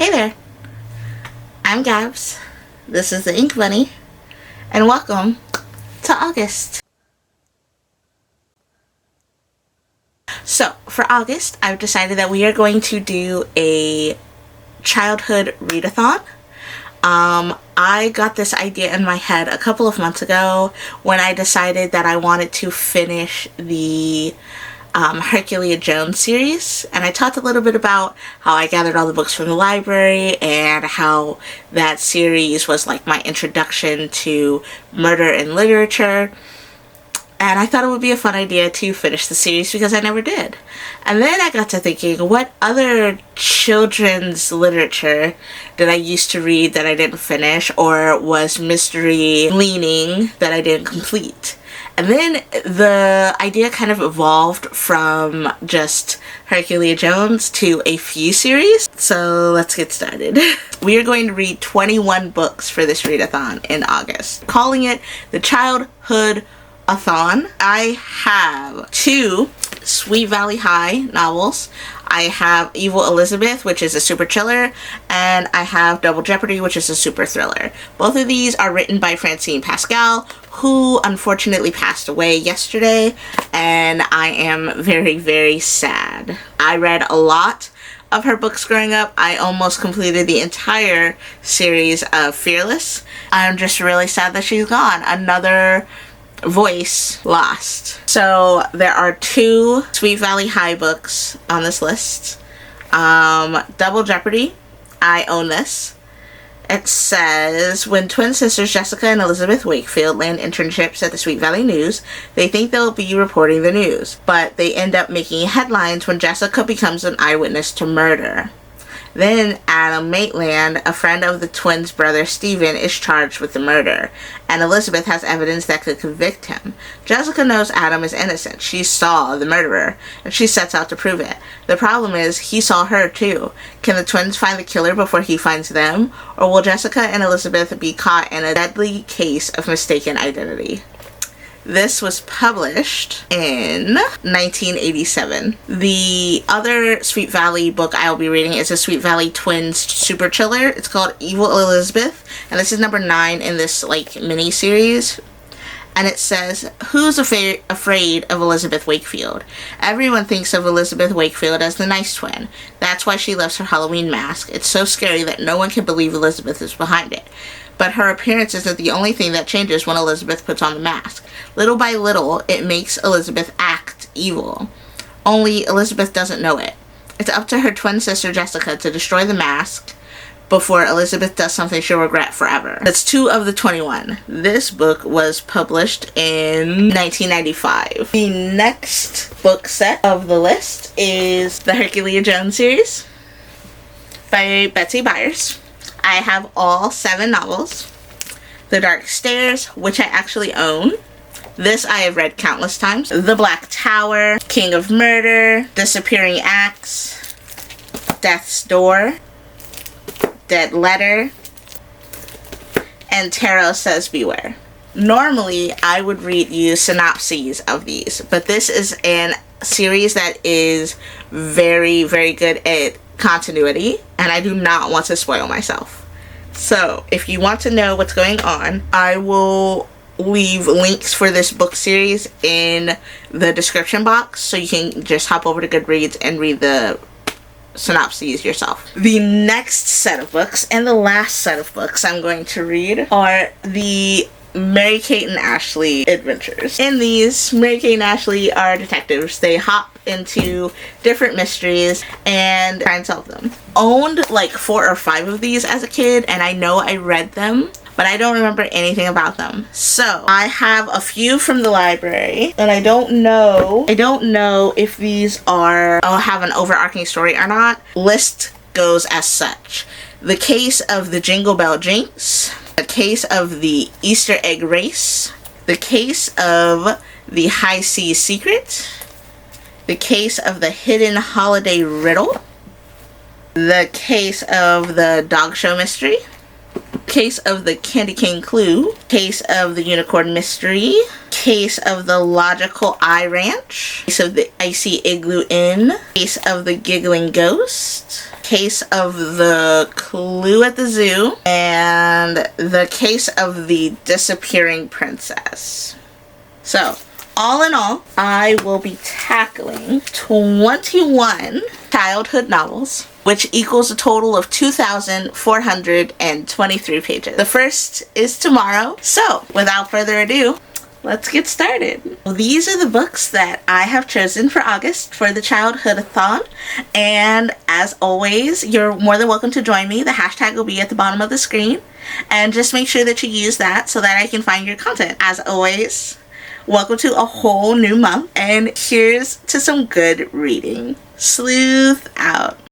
Hey there, I'm Gabs, this is the Ink Bunny, and welcome to August. So, for August, I've decided that we are going to do a childhood readathon. I got this idea in my head a couple of months ago when I decided that I wanted to finish the Herculeah Jones series, and I talked a little bit about how I gathered all the books from the library and how that series was like my introduction to murder in literature. And I thought it would be a fun idea to finish the series because I never did. And then I got to thinking, what other children's literature did I used to read that I didn't finish, or was mystery leaning that I didn't complete? And then the idea kind of evolved from just Herculeah Jones to a few series. So let's get started. We are going to read 21 books for this readathon in August, calling it the Childhood-A-Thon. I have 2 Sweet Valley High novels. I have Evil Elizabeth, which is a super chiller, and I have Double Jeopardy, which is a super thriller. Both of these are written by Francine Pascal, who unfortunately passed away yesterday, and I am very, very sad. I read a lot of her books growing up. I almost completed the entire series of Fearless. I'm just really sad that she's gone. Another voice lost. So there are 2 Sweet Valley High books on this list. Double Jeopardy, I own this. It says, when twin sisters Jessica and Elizabeth Wakefield land internships at the Sweet Valley News, they think they'll be reporting the news, but they end up making headlines when Jessica becomes an eyewitness to murder. Then Adam Maitland, a friend of the twins' brother Stephen, is charged with the murder, and Elizabeth has evidence that could convict him. Jessica knows Adam is innocent. She saw the murderer, and she sets out to prove it. The problem is, he saw her too. Can the twins find the killer before he finds them, or will Jessica and Elizabeth be caught in a deadly case of mistaken identity? This was published in 1987. The other Sweet Valley book I'll be reading is a Sweet Valley Twins super chiller. It's called Evil Elizabeth, and this is number 9 in this like mini series. And it says, who's afraid of Elizabeth Wakefield? Everyone thinks of Elizabeth Wakefield as the nice twin. That's why she loves her Halloween mask. It's so scary that no one can believe Elizabeth is behind it. But her appearance isn't the only thing that changes when Elizabeth puts on the mask. Little by little, it makes Elizabeth act evil. Only Elizabeth doesn't know it. It's up to her twin sister Jessica to destroy the mask before Elizabeth does something she'll regret forever. That's 2 of the 21. This book was published in 1995. The next book set of the list is the Herculeah Jones series by Betsy Byers. I have all 7 novels. The Dark Stairs, which I actually own. This I have read countless times. The Black Tower, King of Murder, Disappearing Axe, Death's Door, Dead Letter, and Tarot Says Beware. Normally, I would read you synopses of these, but this is a series that is very, very good at continuity, and I do not want to spoil myself. So, if you want to know what's going on, I will leave links for this book series in the description box, so you can just hop over to Goodreads and read the synopses yourself. The next set of books, and the last set of books I'm going to read, are the Mary-Kate and Ashley adventures. In these, Mary-Kate and Ashley are detectives. They hop into different mysteries and try and solve them. Owned like 4 or 5 of these as a kid, and I know I read them, but I don't remember anything about them. So I have a few from the library, and I don't know if these have an overarching story or not. List goes as such: The Case of the Jingle Bell Jinx, The Case of the Easter Egg Race, The Case of the High Seas Secret, The Case of the Hidden Holiday Riddle, The Case of the Dog Show Mystery, Case of the Candy Cane Clue, Case of the Unicorn Mystery, Case of the Logical Eye Ranch, Case of the Icy Igloo Inn, Case of the Giggling Ghost, case of the Clue at the Zoo and the case of the Disappearing Princess. So, all in all, I will be tackling 21 childhood novels, which equals a total of 2,423 pages. The first is tomorrow. So, without further ado, let's get started. These are the books that I have chosen for August for the Childhood-A-Thon. And as always, you're more than welcome to join me. The hashtag will be at the bottom of the screen. And just make sure that you use that so that I can find your content. As always, welcome to a whole new month. And here's to some good reading. Sleuth out.